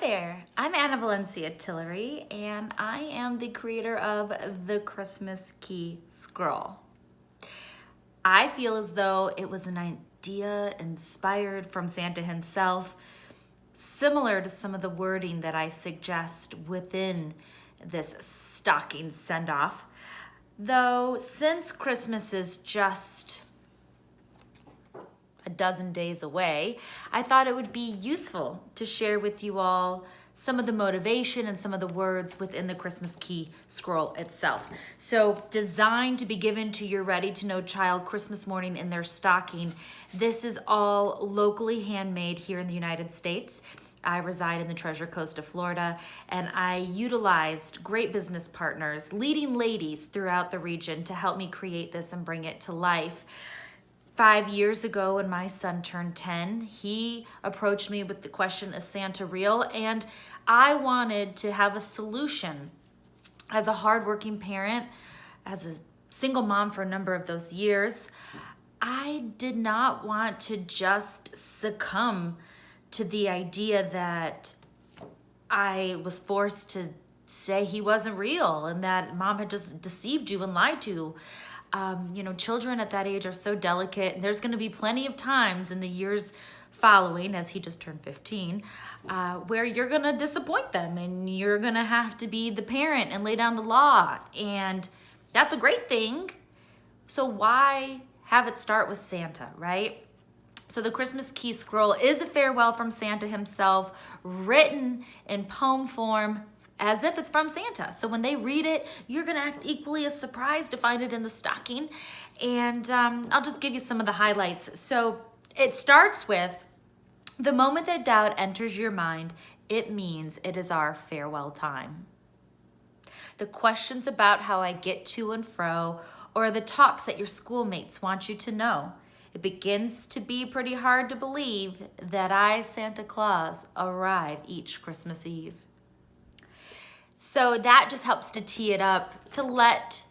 there, I'm Anna Valencia Tillery, and I am the creator of the Christmas Key Scroll. I feel as though it was an idea inspired from Santa himself, similar to some of the wording that I suggest within this stocking send-off. Though since Christmas is just a dozen days away, I thought it would be useful to share with you all some of the motivation and some of the words within the Christmas Key Scroll itself. So designed to be given to your ready-to-know child Christmas morning in their stocking, this is all locally handmade here in the United States. I reside in the Treasure Coast of Florida, and I utilized great business partners, leading ladies throughout the region to help me create this and bring it to life. 5 years ago, when my son turned 10, he approached me with the question, is Santa real? And I wanted to have a solution. As a hardworking parent, as a single mom for a number of those years, I did not want to just succumb to the idea that I was forced to say he wasn't real and that mom had just deceived you and lied to you. Children at that age are so delicate, and there's going to be plenty of times in the years following, as he just turned 15, where you're going to disappoint them and you're going to have to be the parent and lay down the law. And that's a great thing. So why have it start with Santa, right? So the Christmas Key Scroll is a farewell from Santa himself, written in poem form, as if it's from Santa. So when they read it, you're gonna act equally as surprised to find it in the stocking. And I'll just give you some of the highlights. So it starts with, the moment that doubt enters your mind, it means it is our farewell time. The questions about how I get to and fro, or the talks that your schoolmates want you to know, it begins to be pretty hard to believe that I, Santa Claus, arrive each Christmas Eve. So that just helps to tee it up, to let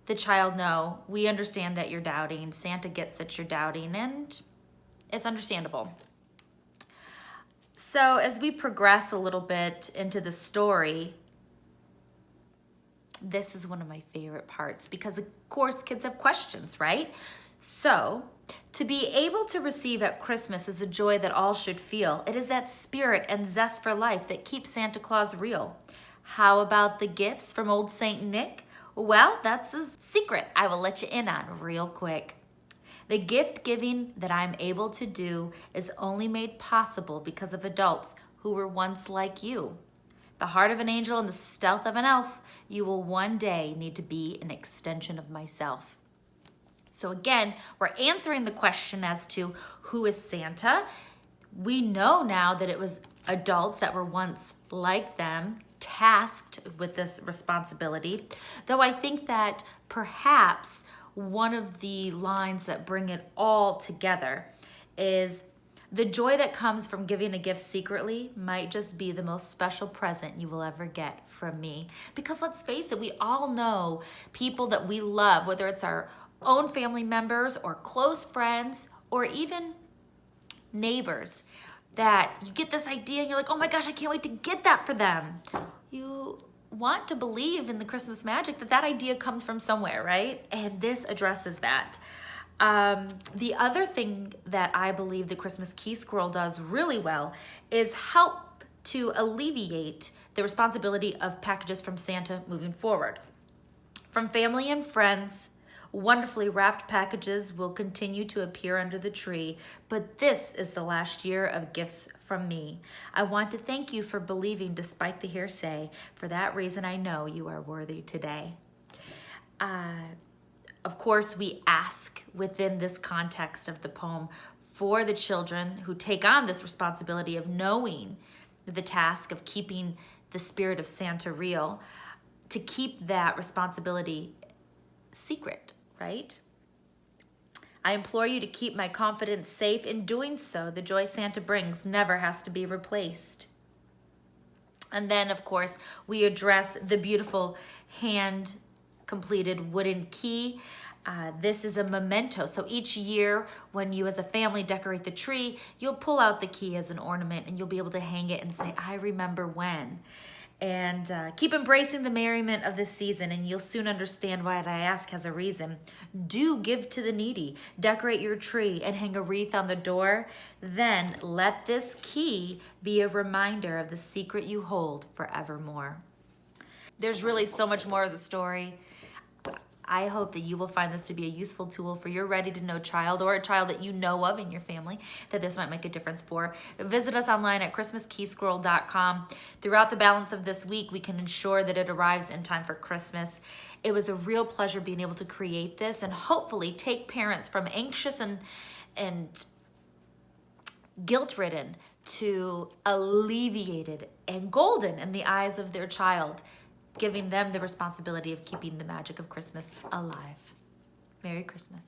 the child know, we understand that you're doubting. Santa gets that you're doubting, and it's understandable. So as we progress a little bit into the story, this is one of my favorite parts because, of course, kids have questions, right? So to be able to receive at Christmas is a joy that all should feel. It is that spirit and zest for life that keeps Santa Claus real. How about the gifts from old Saint Nick? Well, that's a secret I will let you in on real quick. The gift giving that I'm able to do is only made possible because of adults who were once like you. The heart of an angel and the stealth of an elf, you will one day need to be an extension of myself. So again, we're answering the question as to who is Santa. We know now that it was adults that were once like them, tasked with this responsibility, though I think that perhaps one of the lines that bring it all together is the joy that comes from giving a gift secretly might just be the most special present you will ever get from me. Because let's face it, we all know people that we love, whether it's our own family members or close friends or even neighbors, that you get this idea and you're like, oh my gosh, I can't wait to get that for them. You want to believe in the Christmas magic that idea comes from somewhere, right? And this addresses that. The other thing that I believe the Christmas Key Scroll does really well is help to alleviate the responsibility of packages from Santa moving forward. From family and friends, wonderfully wrapped packages will continue to appear under the tree, but this is the last year of gifts from me. I want to thank you for believing despite the hearsay. For that reason, I know you are worthy today. Of course, we ask within this context of the poem for the children who take on this responsibility of knowing the task of keeping the spirit of Santa real, to keep that responsibility secret, right? I implore you to keep my confidence safe. In doing so, the joy Santa brings never has to be replaced. And then, of course, we address the beautiful hand-completed wooden key. This is a memento. So each year when you as a family decorate the tree, you'll pull out the key as an ornament and you'll be able to hang it and say, I remember when. And keep embracing the merriment of this season, and you'll soon understand why I ask has a reason. Do give to the needy, decorate your tree, and hang a wreath on the door. Then let this key be a reminder of the secret you hold forevermore. There's really so much more of the story. I hope that you will find this to be a useful tool for your ready-to-know child or a child that you know of in your family that this might make a difference for. Visit us online at christmaskeyscroll.com. Throughout the balance of this week, we can ensure that it arrives in time for Christmas. It was a real pleasure being able to create this and hopefully take parents from anxious and guilt-ridden to alleviated and golden in the eyes of their child, giving them the responsibility of keeping the magic of Christmas alive. Merry Christmas.